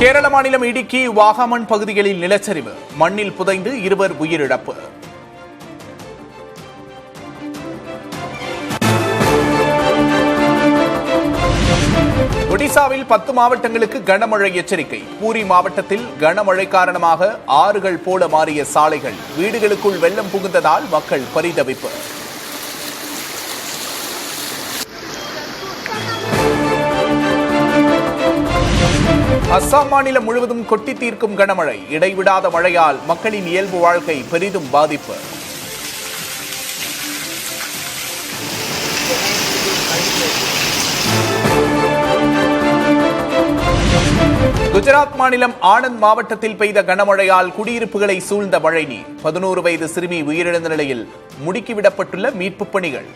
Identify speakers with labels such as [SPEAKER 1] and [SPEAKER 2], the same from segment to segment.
[SPEAKER 1] கேரள மாநிலம் இடுக்கி வாகமன் பகுதிகளில் நிலச்சரிவு, மண்ணில் புதைந்து 2 உயிரிழப்பு. ஒடிசாவில் 10 மாவட்டங்களுக்கு கனமழை எச்சரிக்கை. பூரி மாவட்டத்தில் கனமழை காரணமாக ஆறுகள் போல மாறிய சாலைகள், வீடுகளுக்குள் வெள்ளம் புகுந்ததால் மக்கள் பரிதவிப்பு. அஸ்ஸாம் மாநிலம் முழுவதும் கொட்டி தீர்க்கும் கனமழை, இடைவிடாத மழையால் மக்களின் இயல்பு வாழ்க்கை பெரிதும் பாதிப்பு. குஜராத் மாநிலம் ஆனந்த் மாவட்டத்தில் பெய்த கனமழையால் குடியிருப்புகளை சூழ்ந்த மழைநீர், 11 வயது சிறுமி உயிரிழந்த நிலையில் முடுக்கிவிடப்பட்டுள்ள மீட்புப் பணிகள்.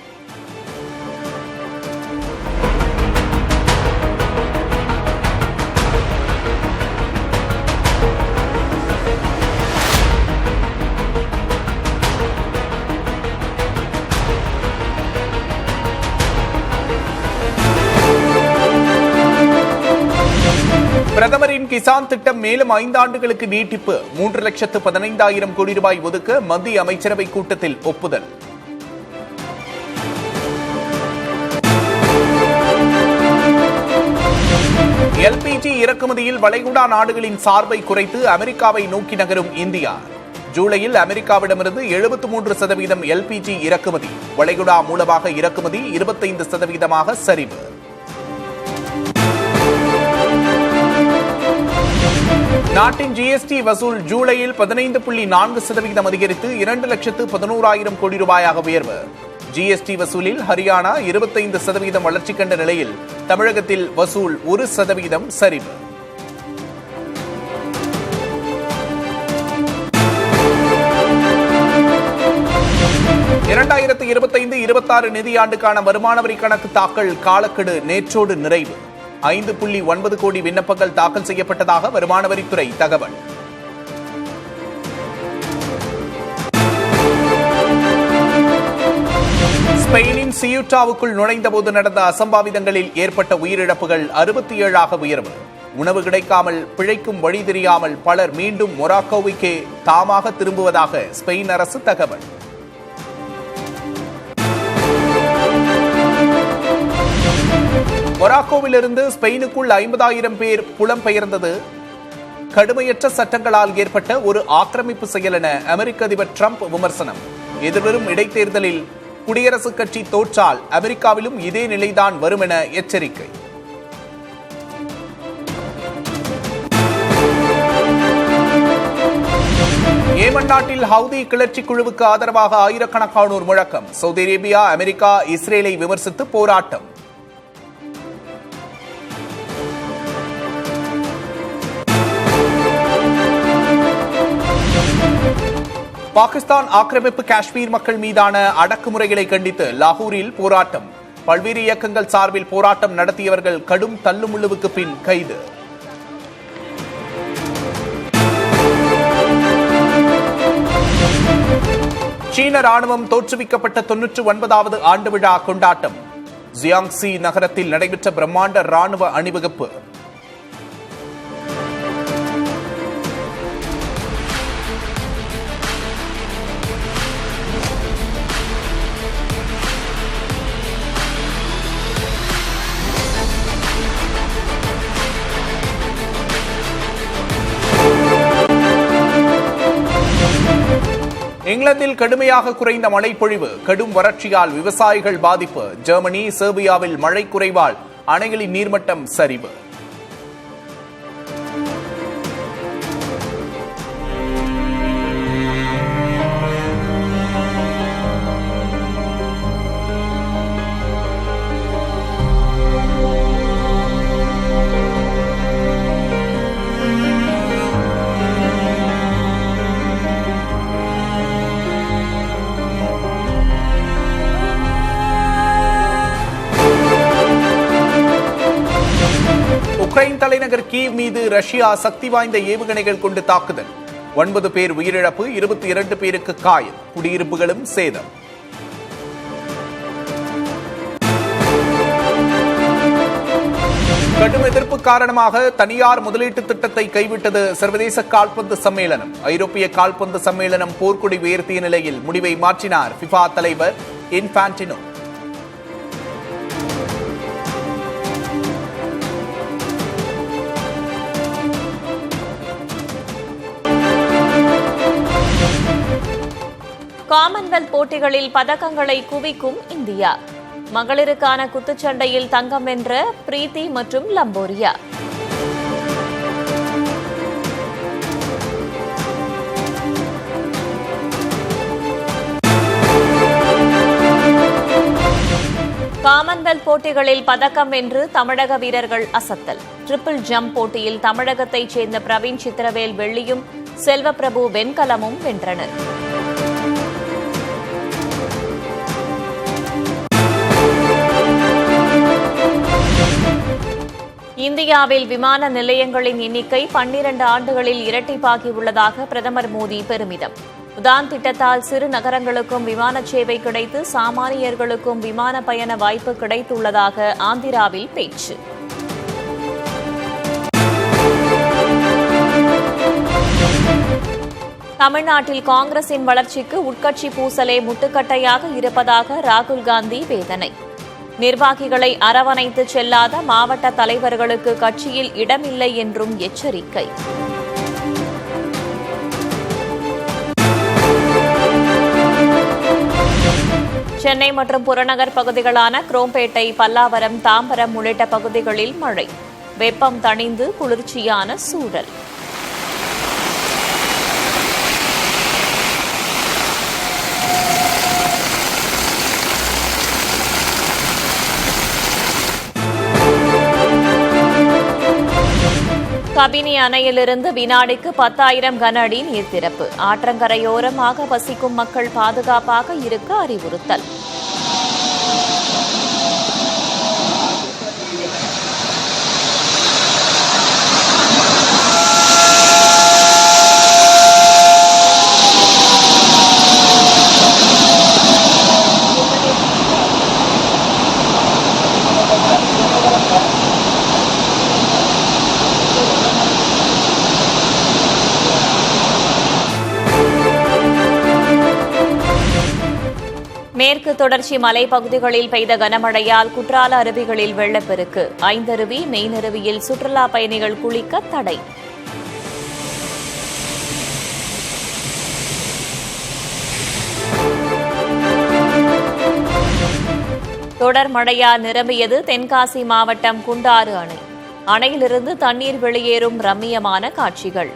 [SPEAKER 1] பிரதமரின் கிசான் திட்டம் மேலும் 5 ஆண்டுகளுக்கு நீட்டிப்பு, 3,15,000 கோடி ரூபாய் ஒதுக்க மத்திய அமைச்சரவை கூட்டத்தில் ஒப்புதல். எல்பிஜி இறக்குமதியில் வளைகுடா நாடுகளின் சார்பை குறைத்து அமெரிக்காவை நோக்கி நகரும் இந்தியா. ஜூலையில் அமெரிக்காவிடமிருந்து 73% எல்பிஜி இறக்குமதி, வளைகுடா மூலமாக இறக்குமதி 25% சரிவு. நாட்டின் ஜிஎஸ்டி வசூல் ஜூலையில் 15.4% அதிகரித்து 2,11,000 கோடி ரூபாயாக உயர்வு. ஜிஎஸ்டி வசூலில் ஹரியானா 25% வளர்ச்சி கண்ட நிலையில் தமிழகத்தில் வசூல் 1% சரிவு. இரண்டாயிரத்து 25-26 நிதியாண்டுக்கான வருமான வரி கணக்கு தாக்கல் காலக்கெடு நேற்றோடு நிறைவு. 5.9 கோடி விண்ணப்பங்கள் தாக்கல் செய்யப்பட்டதாக வருமான வரித்துறை தகவல். ஸ்பெயினின் சியூட்டாவுக்குள் நுழைந்தபோது நடந்த அசம்பாவிதங்களில் ஏற்பட்ட உயிரிழப்புகள் 67 உயர்வு. உணவு கிடைக்காமல் பிழைக்கும் வழி தெரியாமல் பலர் மீண்டும் மொராக்கோவுக்கே தாமாக திரும்புவதாக ஸ்பெயின் அரசு தகவல். மொராக்கோவிலிருந்து ஸ்பெயினுக்குள் 50,000 பேர் புலம்பெயர்ந்தது கடுமையற்ற சட்டங்களால் ஏற்பட்ட ஒரு ஆக்கிரமிப்பு செயல் என அமெரிக்க அதிபர் டிரம்ப் விமர்சனம். எதிர்வரும் இடைத்தேர்தலில் குடியரசுக் கட்சி தோற்றால் அமெரிக்காவிலும் இதே நிலைதான் வரும் என எச்சரிக்கை. ஏமன் நாட்டில் ஹவுதி கிளர்ச்சி குழுவுக்கு ஆதரவாக ஆயிரக்கணக்கானோர் முழக்கம். சவுதி அரேபியா, அமெரிக்கா, இஸ்ரேலை விமர்சித்து போராட்டம். பாகிஸ்தான் ஆக்கிரமிப்பு காஷ்மீர் மக்கள் மீதான அடக்குமுறைகளை கண்டித்து லாகூரில் போராட்டம். பல்வேறு இயக்கங்கள் சார்பில் போராட்டம் நடத்தியவர்கள் கடும் தள்ளுமுள்ளுவுக்கு பின் கைது. சீன ராணுவம் தோற்றுவிக்கப்பட்ட 99வது ஆண்டு விழா கொண்டாட்டம். ஜியாங்சி நகரத்தில் நடைபெற்ற பிரம்மாண்ட ராணுவ அணிவகுப்பு. இங்கிலாந்தில் கடுமையாக குறைந்த மழைப்பொழிவு, கடும் வறட்சியால் விவசாயிகள் பாதிப்பு. ஜெர்மனி, செர்பியாவில் மழை குறைவால் அணைகளின் நீர்மட்டம் சரிவு. உக்ரைன் தலைநகர் கீவ் மீது ரஷ்யா சக்தி வாய்ந்த ஏவுகணைகள் கொண்டு தாக்குதல். 9 பேர் உயிரிழப்பு, 22 பேருக்கு காயம், குடியிருப்புகளும் சேதம். கடும் எதிர்ப்பு காரணமாக தனியார் முதலீட்டு திட்டத்தை கைவிட்டது சர்வதேச கால்பந்து சம்மேளனம். ஐரோப்பிய கால்பந்து சம்மேளனம் போர்க்கொடி உயர்த்திய நிலையில் முடிவை மாற்றினார் ஃபிஃபா தலைவர் இன்ஃபான்டினோ.
[SPEAKER 2] காமன்வெல்த் போட்டிகளில் பதக்கங்களை குவிக்கும் இந்தியா. மகளிருக்கான குத்துச்சண்டையில் தங்கம் வென்ற பிரீத்தி மற்றும் லம்போரியா. காமன்வெல்த் போட்டிகளில் பதக்கம் வென்று தமிழக வீரர்கள் அசத்தல். ட்ரிபிள் ஜம்ப் போட்டியில் தமிழகத்தைச் சேர்ந்த பிரவீன் சித்திரவேல் வெள்ளியும் செல்வப்பிரபு வெண்கலமும் வென்றனர். இந்தியாவில் விமான நிலையங்களின் எண்ணிக்கை 12 ஆண்டுகளில் இரட்டிப்பாகியுள்ளதாக பிரதமர் மோடி பெருமிதம். உதான் திட்டத்தால் சிறு நகரங்களுக்கும் விமான சேவை கிடைத்து சாமானியர்களுக்கும் விமான பயண வாய்ப்பு கிடைத்துள்ளதாக ஆந்திராவில் பேச்சு. தமிழ்நாட்டில் காங்கிரசின் வளர்ச்சிக்கு உட்கட்சி பூசலே முட்டுக்கட்டையாக இருப்பதாக ராகுல் காந்தி வேதனை. நிர்வாகிகளை அரவணைத்து செல்லாத மாவட்ட தலைவர்களுக்கு கட்சியில் இடமில்லை என்றும் எச்சரிக்கை. சென்னை மற்றும் புறநகர் பகுதிகளான குரோம்பேட்டை, பல்லாவரம், தாம்பரம் உள்ளிட்ட பகுதிகளில் மழை. வெப்பம் தணிந்து குளிர்ச்சியான சூழல். கபினி அணையிலிருந்து வினாடிக்கு 10,000 கன அடி நீர் திறப்பு. ஆற்றங்கரையோரமாக வசிக்கும் மக்கள் பாதுகாப்பாக இருக்க அறிவுறுத்தல். மேற்கு தொடர்ச்சி மலைப்பகுதிகளில் பெய்த கனமழையால் குற்றால அருவிகளில் வெள்ளப்பெருக்கு. ஐந்தருவி, மெயினருவியில் சுற்றுலா பயணிகள் குளிக்க தடை. தொடர் மழையால் நிரம்பியது தென்காசி மாவட்டம் குண்டாறு அணை. அணையிலிருந்து தண்ணீர் வெளியேறும் ரம்மியமான காட்சிகள்.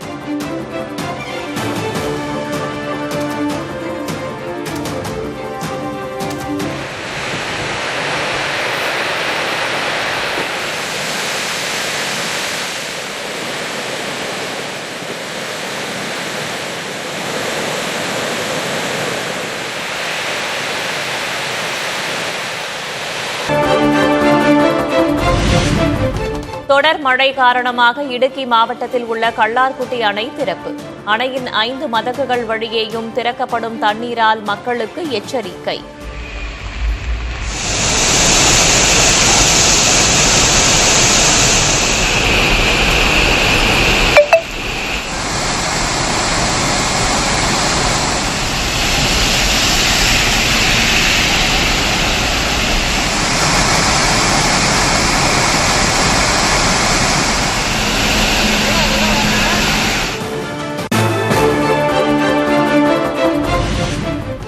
[SPEAKER 2] தொடர் மழை காரணமாக இடுக்கி மாவட்டத்தில் உள்ள கள்ளார்குட்டி அணை திறப்பு. அணையின் 5 மதகுகள் வழியேயும் திறக்கப்படும் தண்ணீரால் மக்களுக்கு எச்சரிக்கை.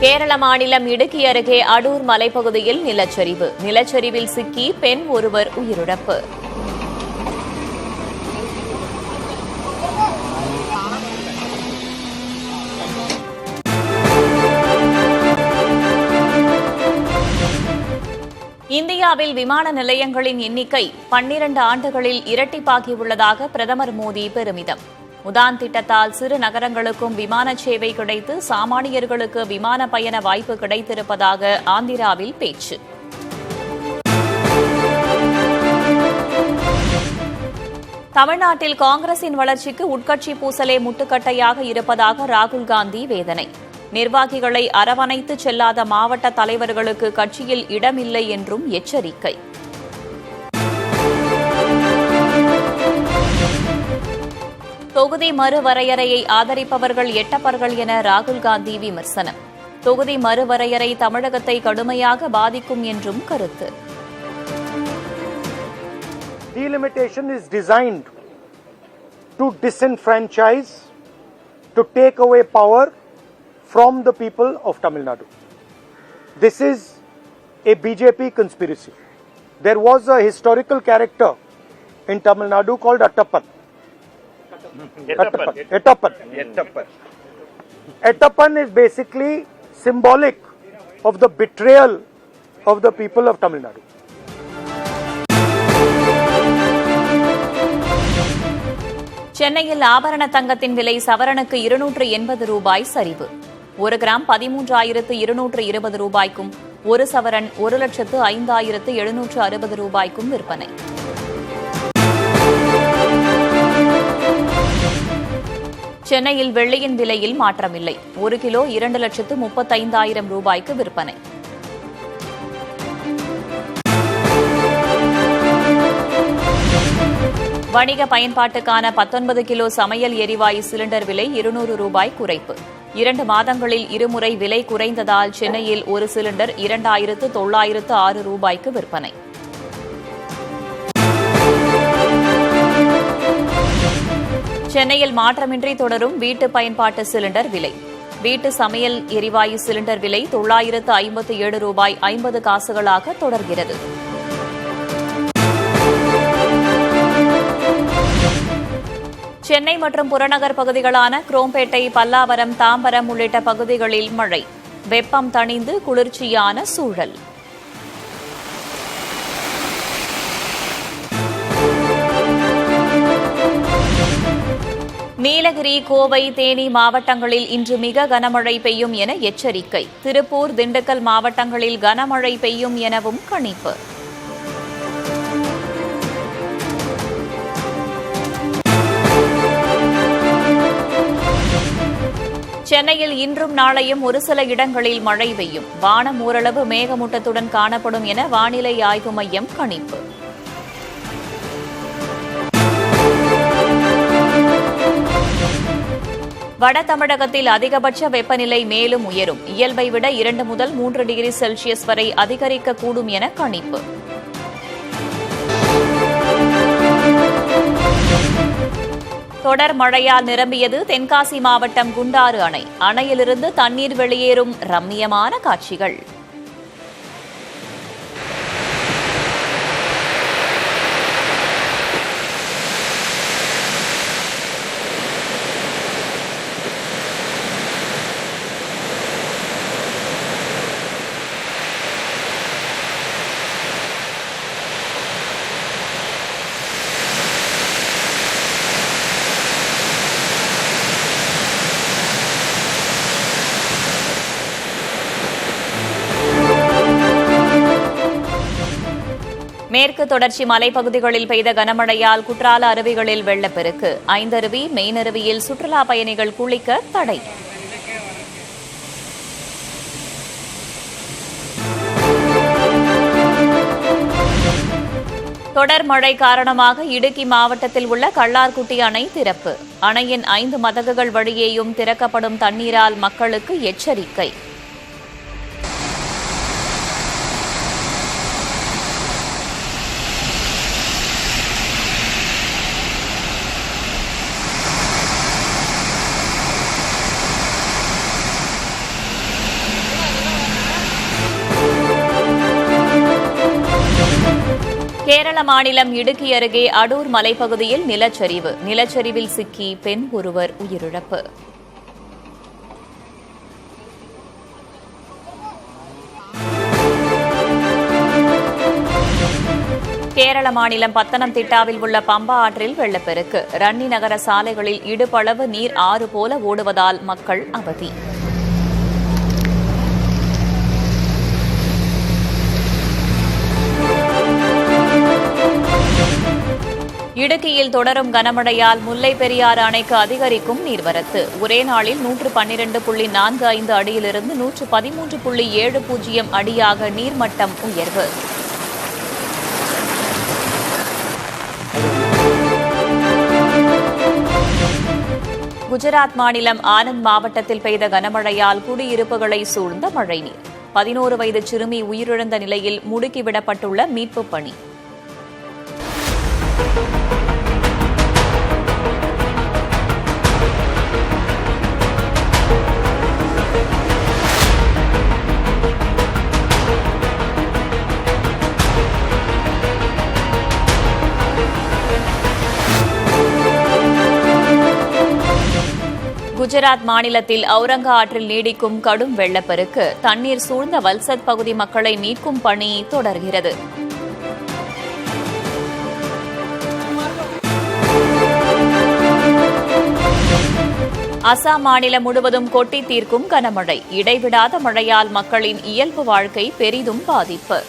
[SPEAKER 2] கேரள மாநிலம் இடுக்கி அருகே அடூர் மலைப்பகுதியில் நிலச்சரிவு. நிலச்சரிவில் சிக்கி பெண் ஒருவர் உயிரிழப்பு. இந்தியாவில் விமான நிலையங்களின் எண்ணிக்கை 12 ஆண்டுகளில் இரட்டிப்பாகியுள்ளதாக பிரதமர் மோடி பெருமிதம். உதான் திட்டத்தால் சிறு நகரங்களுக்கும் விமான சேவை கிடைத்து சாமானியர்களுக்கு விமான பயண வாய்ப்பு கிடைத்திருப்பதாக ஆந்திராவில் பேச்சு. தமிழ்நாட்டில் காங்கிரசின் வளர்ச்சிக்கு உட்கட்சி பூசலே முட்டுக்கட்டையாக இருப்பதாக ராகுல் காந்தி வேதனை. நிர்வாகிகளை அரவணைத்து செல்லாத மாவட்ட தலைவர்களுக்கு கட்சியில் இடமில்லை என்றும் எச்சரிக்கை. தொகுதி மறுவரையறையை ஆதரிப்பவர்கள் எட்டப்பர்கள் என ராகுல் காந்தி விமர்சனம். தொகுதி மறுவரையறை தமிழகத்தை கடுமையாக பாதிக்கும் என்றும் கருத்து.
[SPEAKER 3] Delimitation is designed to disenfranchise, to take away power from the people of Tamil Nadu. This is a BJP conspiracy. There was a historical character in Tamil Nadu called Attappan. Attappan is basically symbolic of the betrayal of the people of Tamil Nadu.
[SPEAKER 2] சென்னையில் ஆபரண தங்கத்தின் விலை சவரனுக்கு 280 ரூபாய் சரிவு. 1 gram 13,220 ரூபாய்க்கும் 1 சவரன் 1,05,760 ரூபாய்க்கும் விற்பனை. சென்னையில் வெள்ளியின் விலையில் மாற்றமில்லை. 1 கிலோ 2,35,000 ரூபாய்க்கு விற்பனை. வணிக பயன்பாட்டுக்கான 19 கிலோ சமையல் எரிவாயு சிலிண்டர் விலை 200 ரூபாய் குறைப்பு. 2 மாதங்களில் இருமுறை விலை குறைந்ததால் சென்னையில் ஒரு சிலிண்டர் 2,906 ரூபாய்க்கு விற்பனை. சென்னையில் மாற்றமின்றி தொடரும் வீட்டு பயன்பாட்டு சிலிண்டர் விலை. வீட்டு சமையல் எரிவாயு சிலிண்டர் விலை 957 ரூபாய் 50 காசுகளாக தொடர்கிறது. சென்னை மற்றும் புறநகர் பகுதிகளான குரோம்பேட்டை, பல்லாவரம், தாம்பரம் உள்ளிட்ட பகுதிகளில் மழை. வெப்பம் தணிந்து குளிர்ச்சியான சூழல். நீலகிரி, கோவை, தேனி மாவட்டங்களில் இன்று மிக கனமழை பெய்யும் என எச்சரிக்கை. திருப்பூர், திண்டுக்கல் மாவட்டங்களில் கனமழை பெய்யும் எனவும் கணிப்பு. சென்னையில் இன்றும் நாளையும் ஒரு சில இடங்களில் மழை பெய்யும். வானம் ஓரளவு மேகமூட்டத்துடன் காணப்படும் என வானிலை ஆய்வு மையம் கணிப்பு. வட தமிழகத்தில் அதிகபட்ச வெப்பநிலை மேலும் உயரும். இயல்பை விட 2 முதல் 3 டிகிரி செல்சியஸ் வரை அதிகரிக்கக்கூடும் என கணிப்பு. தொடர் மழையால் நிரம்பியது தென்காசி மாவட்டம் குண்டாறு அணை. அணையிலிருந்து தண்ணீர் வெளியேறும் ரம்மியமான காட்சிகள். மேற்கு தொடர்ச்சி மலைப்பகுதிகளில் பெய்த கனமழையால் குற்றால அருவிகளில் வெள்ளப்பெருக்கு. ஐந்தருவி, மெயினருவியில் சுற்றுலா பயணிகள் குளிக்க தடை. தொடர் மழை காரணமாக இடுக்கி மாவட்டத்தில் உள்ள கள்ளார்குட்டி அணை திறப்பு. அணையின் 5 மதகுகள் வழியேயும் திறக்கப்படும் தண்ணீரால் மக்களுக்கு எச்சரிக்கை. கேரள மாநிலம் இடுக்கி அருகே அடூர் மலைப்பகுதியில் நிலச்சரிவு. நிலச்சரிவில் சிக்கி பெண் ஒருவர் உயிரிழப்பு. கேரள மாநிலம் பத்தனம்திட்டாவில் உள்ள பம்பா ஆற்றில் வெள்ளப்பெருக்கு. ரன்னி நகர சாலைகளில் இடுப்பளவு நீர் ஆறு போல ஓடுவதால் மக்கள் அவதி. இடுக்கியில் தொடரும் கனமழையால் முல்லை பெரியாறு அணைக்கு அதிகரிக்கும் நீர்வரத்து. ஒரே நாளில் 112.45 அடியிலிருந்து 113.70 அடியாக நீர்மட்டம் உயர்வு. குஜராத் மாநிலம் ஆனந்த் மாவட்டத்தில் பெய்த கனமழையால் குடியிருப்புகளை சூழ்ந்த மழைநீர். 11 வயது சிறுமி உயிரிழந்த நிலையில் முடுக்கிவிடப்பட்டுள்ள மீட்புப் பணி. குஜராத் மாநிலத்தில் அவுரங்கா ஆற்றில் நீடிக்கும் கடும் வெள்ளப்பெருக்கு. தண்ணீர் சூழ்ந்த வல்சத் பகுதி மக்களை மீட்கும் பணி தொடர்கிறது. அசாம் மாநிலம் முழுவதும் கொட்டி தீர்க்கும் கனமழை. இடைவிடாத மழையால் மக்களின் இயல்பு வாழ்க்கை பெரிதும் பாதிப்பு.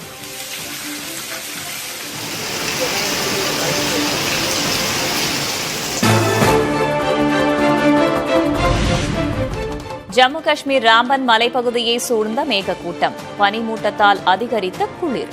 [SPEAKER 2] ஜம்மு காஷ்மீர் ராம்பன் மலைப்பகுதியை சூழ்ந்த மேகக்கூட்டம். பனிமூட்டத்தால் அதிகரித்த குளிர்.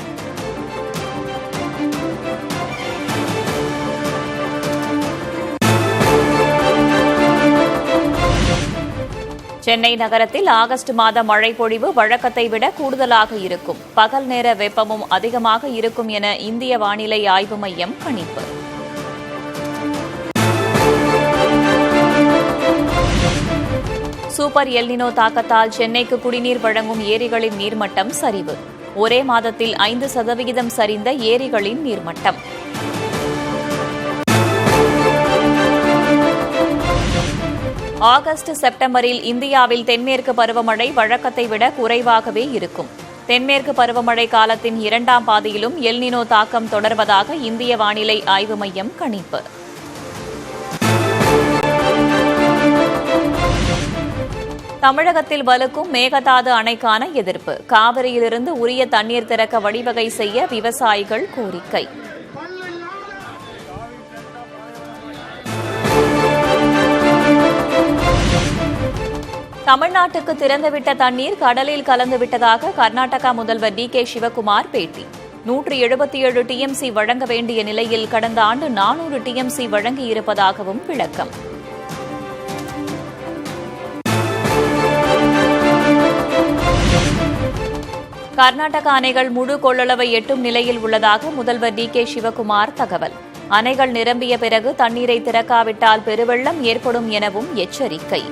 [SPEAKER 2] சென்னை நகரத்தில் ஆகஸ்ட் மாத மழை பொழிவு வழக்கத்தை விட கூடுதலாக இருக்கும். பகல் நேர வெப்பமும் அதிகமாக இருக்கும் என இந்திய வானிலை ஆய்வு மையம் கணிப்பு. சூப்பர் எல்னினோ தாக்கத்தால் சென்னைக்கு குடிநீர் வழங்கும் ஏரிகளின் நீர்மட்டம் சரிவு. ஒரே மாதத்தில் 5% சரிந்த ஏரிகளின் நீர்மட்டம். ஆகஸ்ட் செப்டம்பரில் இந்தியாவில் தென்மேற்கு பருவமழை வழக்கத்தை விட குறைவாகவே இருக்கும். தென்மேற்கு பருவமழை காலத்தின் 2ஆம் பாதியிலும் எல்னினோ தாக்கம் தொடர்வதாக இந்திய வானிலை ஆய்வு மையம் கணிப்பு. தமிழகத்தில் வலுக்கும் மேகதாது அணைக்கான எதிர்ப்பு. காவிரியிலிருந்து உரிய தண்ணீர் திறக்க வழிவகை செய்ய விவசாயிகள் கோரிக்கை. தமிழ்நாட்டுக்கு திறந்துவிட்ட தண்ணீர் கடலில் கலந்துவிட்டதாக கர்நாடகா முதல்வர் டி.கே. சிவக்குமார் பேட்டி. 177 டிஎம்சி வழங்க வேண்டிய நிலையில் கடந்த ஆண்டு 400 டிஎம்சி வழங்கியிருப்பதாகவும் விளக்கம். கர்நாடக அணைகள் முழு கொள்ளளவை எட்டும் நிலையில் உள்ளதாக முதல்வர் டி.கே. சிவக்குமார் தகவல். அணைகள் நிரம்பிய பிறகு தண்ணீரை திறக்காவிட்டால் பெருவெள்ளம் ஏற்படும் எனவும் எச்சரிக்கை.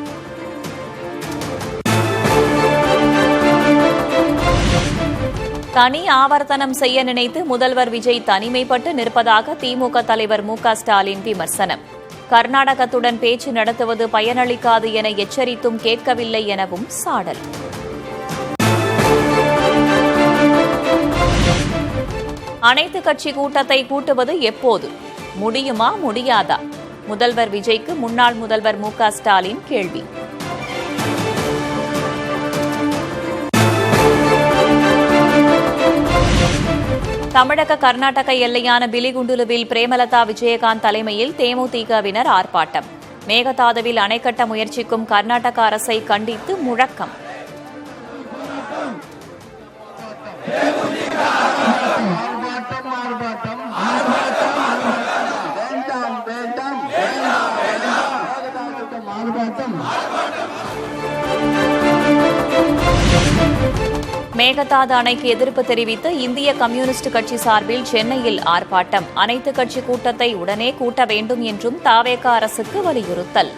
[SPEAKER 2] தனி ஆவர்த்தனம் செய்ய நினைத்து முதல்வர் விஜய் தனிமைப்பட்டு நிற்பதாக திமுக தலைவர் மு.க. ஸ்டாலின் விமர்சனம். கர்நாடகத்துடன் பேச்சு நடத்துவது பயனளிக்காது என எச்சரித்தும் கேட்கவில்லை எனவும் சாடல். அனைத்து கட்சி கூட்டத்தை கூட்டுவது எப்போது? முடியுமா முடியாதா? முதல்வர் விஜய்க்கு முன்னாள் முதல்வர் மு.க. ஸ்டாலின் கேள்வி. தமிழக கர்நாடக எல்லையான பிலிகுண்டுலுவில் பிரேமலதா விஜயகாந்த் தலைமையில் தேமுதிகவினர் ஆர்ப்பாட்டம். மேகதாதுவில் அணை கட்ட முயற்சிக்கும் கர்நாடக அரசை கண்டித்து முழக்கம். மேகதாது அணைக்கு எதிர்ப்பு தெரிவித்து இந்திய கம்யூனிஸ்ட் கட்சி சார்பில் சென்னையில் ஆர்ப்பாட்டம். அனைத்து கட்சி கூட்டத்தை உடனே கூட்ட வேண்டும் என்றும் தவேக அரசுக்கு வலியுறுத்தல்.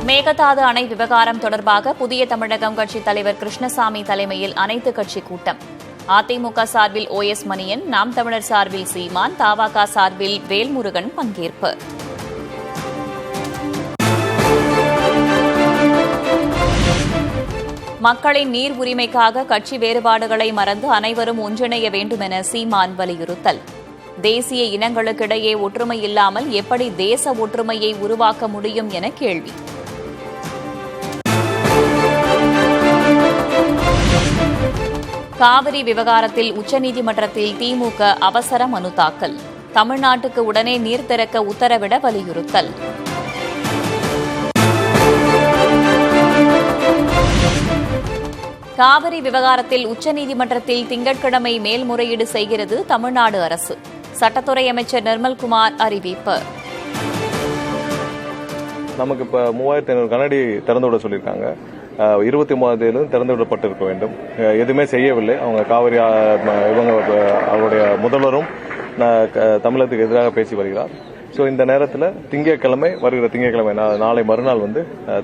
[SPEAKER 2] மேகதாது அணை விவகாரம் தொடர்பாக புதிய தமிழகம் கட்சித் தலைவர் கிருஷ்ணசாமி தலைமையில் அனைத்து கட்சி கூட்டம். அதிமுக சார்பில் OS மணியன், நாம் தமிழர் சார்பில் சீமான், தவேக சார்பில் வேல்முருகன் பங்கேற்பு. மக்களின் நீர் உரிமைக்காக கட்சி வேறுபாடுகளை மறந்து அனைவரும் ஒன்றிணைய வேண்டும் என சீமான் வலியுறுத்தல். தேசிய இனங்களுக்கிடையே ஒற்றுமை இல்லாமல் எப்படி தேச ஒற்றுமையை உருவாக்க முடியும் என கேள்வி. காவிரி விவகாரத்தில் உச்சநீதிமன்றத்தில் திமுக அவசர மனு தாக்கல். தமிழ்நாட்டுக்கு உடனே நீர் திறக்க உத்தரவிட வலியுறுத்தல். காவிரி விவகாரத்தில் உச்சநீதிமன்றத்தில் திங்கட்கிழமை மேல்முறையீடு செய்கிறது தமிழ்நாடு அரசு. சட்டத்துறை அமைச்சர் நிர்மல்குமார் அறிவிப்பு.
[SPEAKER 4] நமக்கு இப்போ 3500 கனஅடி திறந்து விட சொல்லியிருக்காங்க. 23ஆம் தேதியிலும் திறந்து விடப்பட்டிருக்க வேண்டும். எதுவுமே செய்யவில்லை. அவங்க காவிரி அவருடைய முதல்வரும் தமிழகத்துக்கு எதிராக பேசி வருகிறார். ஸோ இந்த நேரத்தில் வருகிற திங்கட்கிழமை நாளை மறுநாள்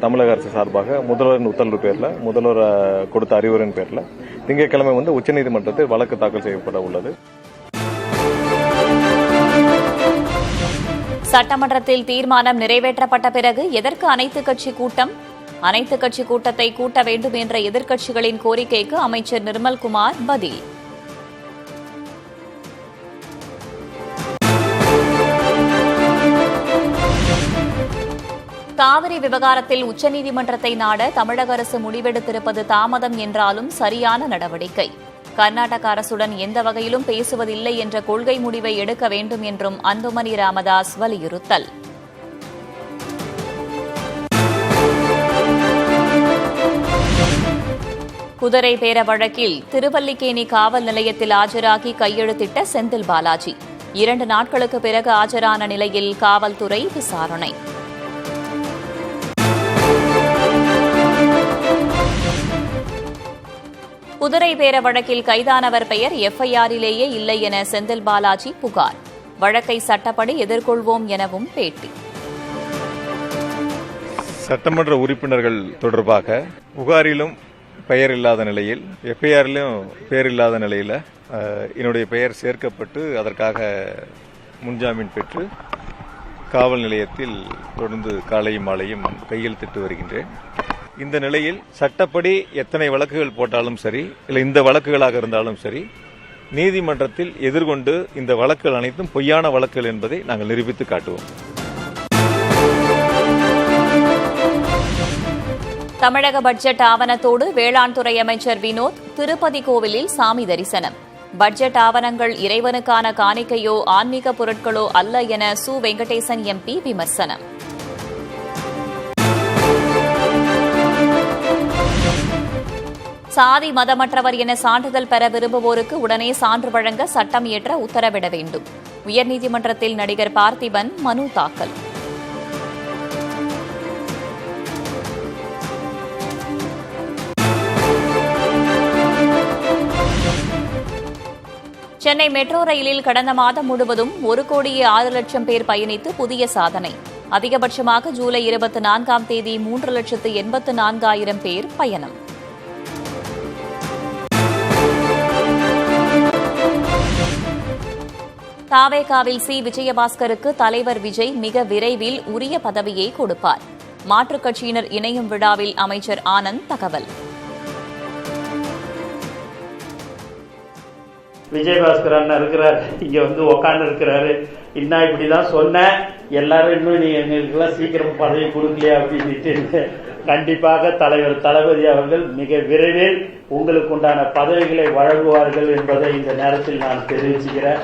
[SPEAKER 4] தமிழக அரசு சார்பாக முதல்வரின் உத்தரவு பேரில் முதல்வர் கொடுத்த அறிவுரையின் பேரில் திங்கட்கிழமை உச்சநீதிமன்றத்தில் வழக்கு தாக்கல் செய்யப்பட உள்ளது.
[SPEAKER 2] சட்டமன்றத்தில் தீர்மானம் நிறைவேற்றப்பட்ட பிறகு எதற்கு அனைத்துக் கட்சி கூட்டம்? அனைத்துக் கட்சி கூட்டத்தை கூட்ட வேண்டும் என்ற எதிர்க்கட்சிகளின் கோரிக்கைக்கு அமைச்சர் நிர்மல்குமார் பதில். காவிரி விவகாரத்தில் உச்சநீதிமன்றத்தை நாட தமிழக அரசு முடிவெடுத்திருப்பது தாமதம் என்றாலும் சரியான நடவடிக்கை. கர்நாடக அரசுடன் எந்த வகையிலும் பேசுவதில்லை என்ற கொள்கை முடிவை எடுக்க வேண்டும் என்றும் அன்புமணி ராமதாஸ் வலியுறுத்தல். குதிரை பேர வழக்கில் திருவல்லிக்கேணி காவல் நிலையத்தில் ஆஜராகி கையெழுத்திட்ட செந்தில் பாலாஜி 2 நாட்களுக்கு பிறகு ஆஜரான நிலையில் காவல்துறை விசாரணை. குதிரை பேர வழக்கில் கைதானவர் பெயர் எஃப்ஐஆரிலேயே இல்லை என செந்தில் பாலாஜி புகார். வழக்கை சட்டப்படி எதிர்கொள்வோம் எனவும் பேட்டி.
[SPEAKER 5] சட்டமன்ற உறுப்பினர்கள் தொடர்பாக புகாரிலும் பெயர் இல்லாத நிலையில் எஃப்ஐஆரிலும் பெயர் இல்லாத நிலையில் என்னுடைய பெயர் சேர்க்கப்பட்டு அதற்காக முன்ஜாமீன் பெற்று காவல் நிலையத்தில் தொடர்ந்து காலையும் மாலையும் கையெழுத்திட்டு வருகின்றேன். இந்த நிலையில் சட்டப்படி எத்தனை வழக்குகள் போட்டாலும் சரி, இல்லை இந்த வழக்குகளாக இருந்தாலும் சரி, நீதிமன்றத்தில் எதிர்கொண்டு இந்த வழக்குகள் அனைத்தும் பொய்யான வழக்குகள் என்பதை நாங்கள் நிரூபித்து காட்டுவோம்.
[SPEAKER 2] தமிழக பட்ஜெட் ஆவணத்தோடு வேளாண் துறை அமைச்சர் வினோத் திருப்பதி கோவிலில் சாமி தரிசனம். பட்ஜெட் ஆவணங்கள் இறைவனுக்கான காணிக்கையோ ஆன்மீக பொருட்களோ அல்ல என சு வெங்கடேசன் எம்பி விமர்சனம். சாதி மதமற்றவர் என சான்றிதழ் பெற விரும்புவோருக்கு உடனே சான்று வழங்க சட்டம் இயற்ற உத்தரவிட வேண்டும். உயர்நீதிமன்றத்தில் நடிகர் பார்த்திபன் மனு தாக்கல். சென்னை மெட்ரோ ரயிலில் கடந்த மாதம் முழுவதும் 1,06,00,000 பேர் பயணித்து புதிய சாதனை. அதிகபட்சமாக ஜூலை 24ஆம் தேதி 3,84,000 பேர் பயணம். தாவேகாவில் சி விஜயபாஸ்கருக்கு தலைவர் விஜய் மிக விரைவில் உரிய பதவியை கொடுப்பார். மாற்றுக் கட்சியினர் இணையும் விழாவில் அமைச்சர் ஆனந்த் தகவல்.
[SPEAKER 6] விஜயபாஸ்கர் அண்ணா இருக்கிறார், இங்க உக்காந்து இருக்கிறாரு. இன்னும் இப்படிதான் சொன்னேன், எல்லாரும் இன்னும் நீ எங்களுக்கெல்லாம் சீக்கிரம் பதவி கொடுக்கலையா அப்படின்னு. கண்டிப்பாக தலைவர் தளபதி அவர்கள் மிக விரைவில் உங்களுக்கு உண்டான பதவிகளை வழங்குவார்கள் என்பதை இந்த நேரத்தில் நான் தெரிவிச்சுக்கிறேன்.